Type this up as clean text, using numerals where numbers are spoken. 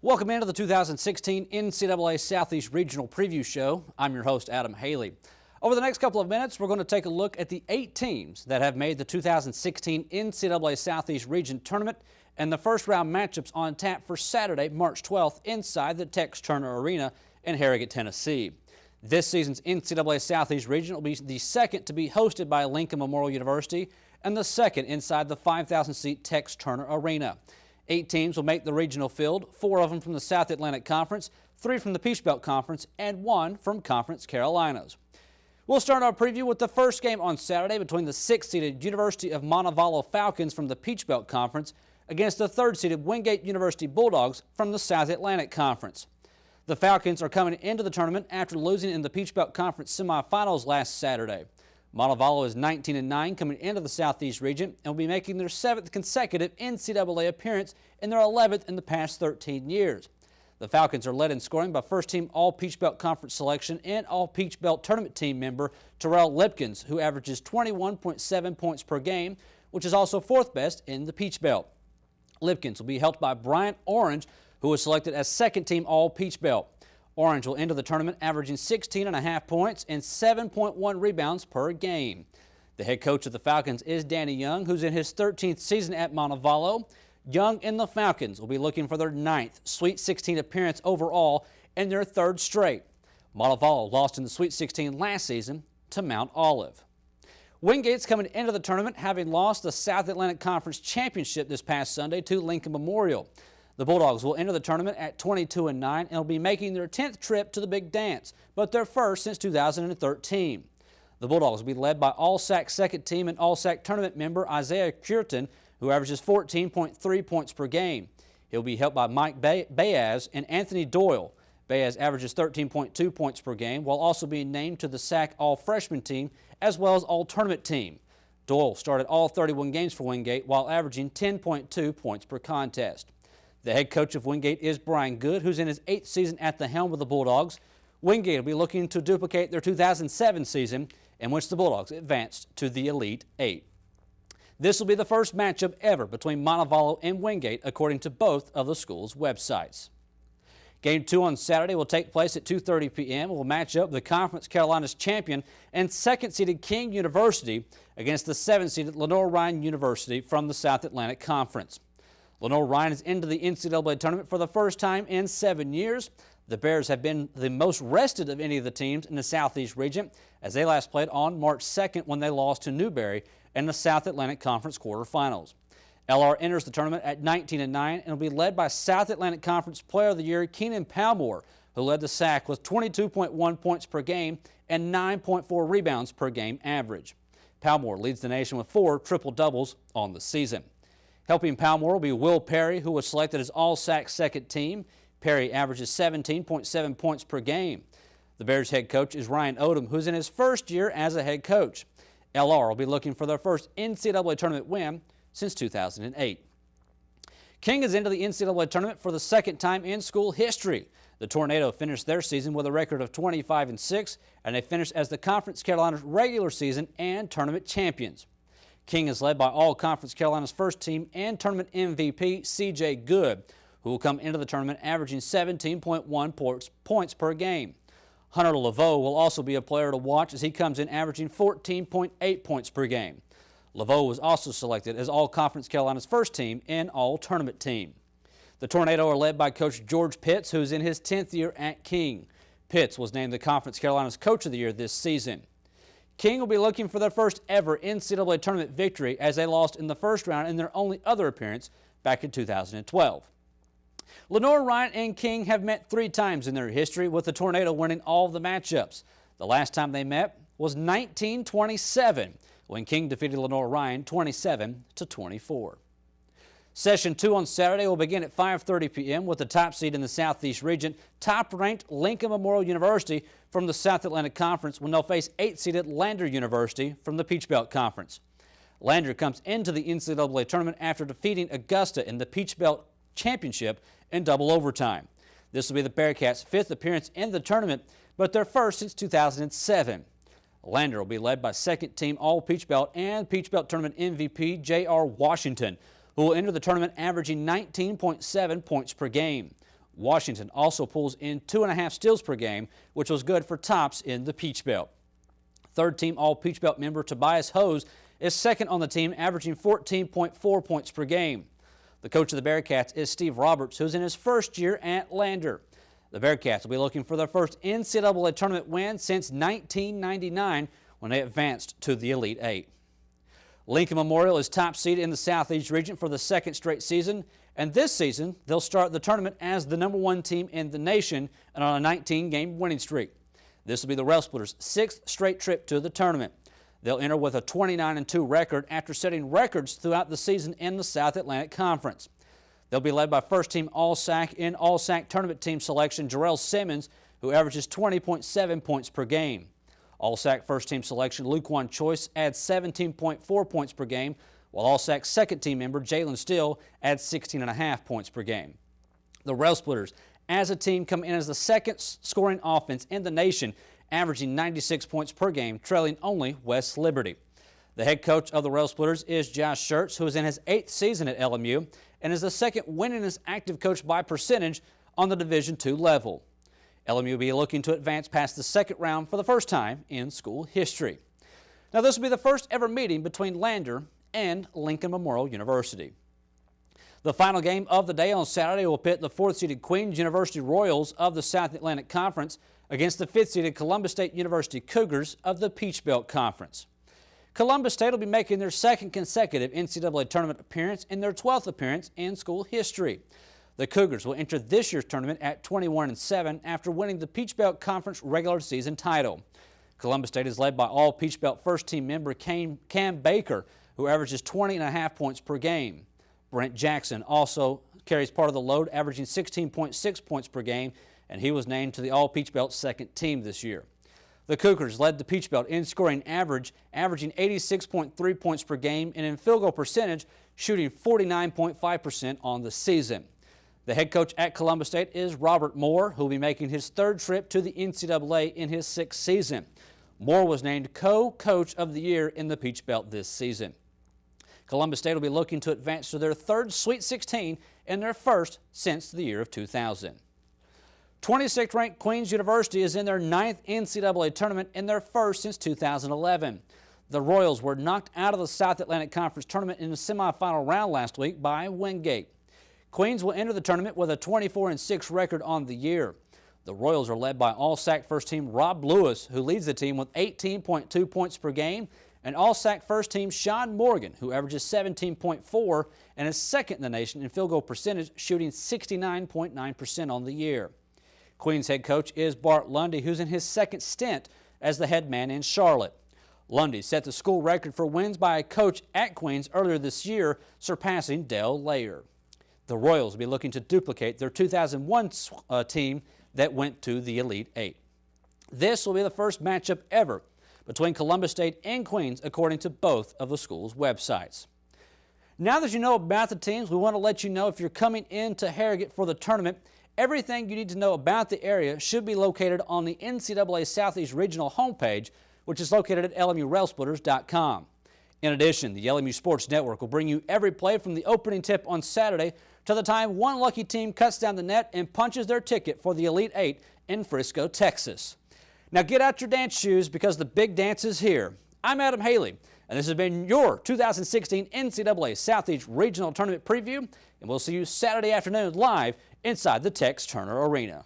Welcome into the 2016 NCAA Southeast Regional Preview Show. I'm your host, Adam Haley. Over the next couple of minutes, we're going to take a look at the 8 teams that have made the 2016 NCAA Southeast Region Tournament and the first round matchups on tap for Saturday, March 12th inside the Tex Turner Arena in Harrogate, Tennessee. This season's NCAA Southeast Region will be the second to be hosted by Lincoln Memorial University and the second inside the 5,000-seat Tex Turner Arena. 8 teams will make the regional field, 4 of them from the South Atlantic Conference, 3 from the Peach Belt Conference, and 1 from Conference Carolinas. We'll start our preview with the first game on Saturday between the 6th-seeded University of Montevallo Falcons from the Peach Belt Conference against the 3rd-seeded Wingate University Bulldogs from the South Atlantic Conference. The Falcons are coming into the tournament after losing in the Peach Belt Conference semifinals last Saturday. Montevallo is 19-9 coming into the Southeast region and will be making their 7th consecutive NCAA appearance and their 11th in the past 13 years. The Falcons are led in scoring by first-team All-Peach Belt Conference selection and All-Peach Belt Tournament team member Terrell Lipkins, who averages 21.7 points per game, which is also 4th best in the Peach Belt. Lipkins will be helped by Bryant Orange, who was selected as second-team All-Peach Belt. Orange will enter the tournament averaging 16.5 points and 7.1 rebounds per game. The head coach of the Falcons is Danny Young, who's in his 13th season at Montevallo. Young and the Falcons will be looking for their 9th Sweet 16 appearance overall and their 3rd straight. Montevallo lost in the Sweet 16 last season to Mount Olive. Wingate's coming into the tournament having lost the South Atlantic Conference Championship this past Sunday to Lincoln Memorial. The Bulldogs will enter the tournament at 22-9 and will be making their 10th trip to the Big Dance, but their first since 2013. The Bulldogs will be led by All-SAC second team and All-SAC tournament member Isaiah Curtin, who averages 14.3 points per game. He'll be helped by Mike Baez and Anthony Doyle. Baez averages 13.2 points per game while also being named to the SAC All-Freshman team as well as All-Tournament team. Doyle started all 31 games for Wingate while averaging 10.2 points per contest. The head coach of Wingate is Brian Good, who's in his 8th season at the helm of the Bulldogs. Wingate will be looking to duplicate their 2007 season, in which the Bulldogs advanced to the Elite 8. This will be the first matchup ever between Montevallo and Wingate, according to both of the schools' websites. Game 2 on Saturday will take place at 2:30 p.m. and will match up the Conference Carolinas champion and 2nd-seeded King University against the 7th-seeded Lenoir-Rhyne University from the South Atlantic Conference. Lenoir-Rhyne is into the NCAA tournament for the first time in 7 years. The Bears have been the most rested of any of the teams in the Southeast region as they last played on March 2nd when they lost to Newberry in the South Atlantic Conference quarterfinals. LR enters the tournament at 19-9 and will be led by South Atlantic Conference Player of the Year Keenan Palmore, who led the SAC with 22.1 points per game and 9.4 rebounds per game average. Palmore leads the nation with 4 triple-doubles on the season. Helping Palmore will be Will Perry, who was selected as All-SAC second team. Perry averages 17.7 points per game. The Bears head coach is Ryan Odom, who's in his first year as a head coach. LR will be looking for their first NCAA tournament win since 2008. King is into the NCAA tournament for the second time in school history. The Tornado finished their season with a record of 25-6, and they finished as the Conference Carolinas regular season and tournament champions. King is led by All-Conference Carolinas first team and tournament MVP C.J. Good, who will come into the tournament averaging 17.1 points per game. Hunter Laveau will also be a player to watch as he comes in averaging 14.8 points per game. Laveau was also selected as All-Conference Carolinas first team and All-Tournament team. The Tornado are led by Coach George Pitts, who's in his 10th year at King. Pitts was named the Conference Carolinas Coach of the Year this season. King will be looking for their first ever NCAA tournament victory as they lost in the first round in their only other appearance back in 2012. Lenoir-Rhyne and King have met 3 times in their history, with the Tornado winning all of the matchups. The last time they met was 1927, when King defeated Lenoir-Rhyne 27-24. Session 2 on Saturday will begin at 5:30 p.m. with the top seed in the Southeast region, top-ranked Lincoln Memorial University from the South Atlantic Conference, when they'll face 8th-seeded Lander University from the Peach Belt Conference. Lander comes into the NCAA tournament after defeating Augusta in the Peach Belt Championship in double overtime. This will be the Bearcats' 5th appearance in the tournament, but their first since 2007. Lander will be led by second-team All-Peach Belt and Peach Belt Tournament MVP J.R. Washington, who will enter the tournament averaging 19.7 points per game. Washington also pulls in 2.5 steals per game, which was good for tops in the Peach Belt. Third-team All-Peach Belt member Tobias Hose is second on the team, averaging 14.4 points per game. The coach of the Bearcats is Steve Roberts, who's in his first year at Lander. The Bearcats will be looking for their first NCAA tournament win since 1999 when they advanced to the Elite Eight. Lincoln Memorial is top seed in the Southeast Region for the second straight season, and this season they'll start the tournament as the #1 team in the nation and on a 19-game winning streak. This will be the Rail Splitters' 6th straight trip to the tournament. They'll enter with a 29-2 record after setting records throughout the season in the South Atlantic Conference. They'll be led by first-team All-SAC in All-SAC tournament team selection Jarrell Simmons, who averages 20.7 points per game. All-SAC first-team selection Lukewan Choice adds 17.4 points per game, while All-SAC second-team member Jalen Still adds 16.5 points per game. The Rail Splitters, as a team, come in as the second scoring offense in the nation, averaging 96 points per game, trailing only West Liberty. The head coach of the Rail Splitters is Josh Schertz, who is in his 8th season at LMU and is the second winningest active coach by percentage on the Division II level. LMU will be looking to advance past the second round for the first time in school history. Now, this will be the first ever meeting between Lander and Lincoln Memorial University. The final game of the day on Saturday will pit the 4th-seeded Queens University Royals of the South Atlantic Conference against the 5th-seeded Columbus State University Cougars of the Peach Belt Conference. Columbus State will be making their second consecutive NCAA tournament appearance and their 12th appearance in school history. The Cougars will enter this year's tournament at 21-7 after winning the Peach Belt Conference regular season title. Columbus State is led by all Peach Belt first-team member Cam Baker, who averages 20.5 points per game. Brent Jackson also carries part of the load, averaging 16.6 points per game, and he was named to the All-Peach Belt second team this year. The Cougars led the Peach Belt in scoring average, averaging 86.3 points per game, and in field goal percentage, shooting 49.5% on the season. The head coach at Columbus State is Robert Moore, who will be making his 3rd trip to the NCAA in his 6th season. Moore was named Co-Coach of the Year in the Peach Belt this season. Columbus State will be looking to advance to their 3rd Sweet 16 and their 1st since the year of 2000. 26th ranked Queens University is in their 9th NCAA tournament and their 1st since 2011. The Royals were knocked out of the South Atlantic Conference tournament in the semifinal round last week by Wingate. Queens will enter the tournament with a 24-6 record on the year. The Royals are led by All-SAC first team Rob Lewis, who leads the team with 18.2 points per game, and All-SAC first team Sean Morgan, who averages 17.4 and is second in the nation in field goal percentage, shooting 69.9% on the year. Queens head coach is Bart Lundy, who's in his 2nd stint as the head man in Charlotte. Lundy set the school record for wins by a coach at Queens earlier this year, surpassing Dale Layer. The Royals will be looking to duplicate their 2001 team that went to the Elite Eight. This will be the first matchup ever between Columbus State and Queens, according to both of the schools' websites. Now that you know about the teams, we want to let you know if you're coming into Harrogate for the tournament, everything you need to know about the area should be located on the NCAA Southeast Regional homepage, which is located at LMURailsplitters.com. In addition, the LMU Sports Network will bring you every play from the opening tip on Saturday to the time one lucky team cuts down the net and punches their ticket for the Elite Eight in Frisco, Texas. Now get out your dance shoes because the big dance is here. I'm Adam Haley, and this has been your 2016 NCAA Southeast Regional Tournament Preview, and we'll see you Saturday afternoon live inside the Tex Turner Arena.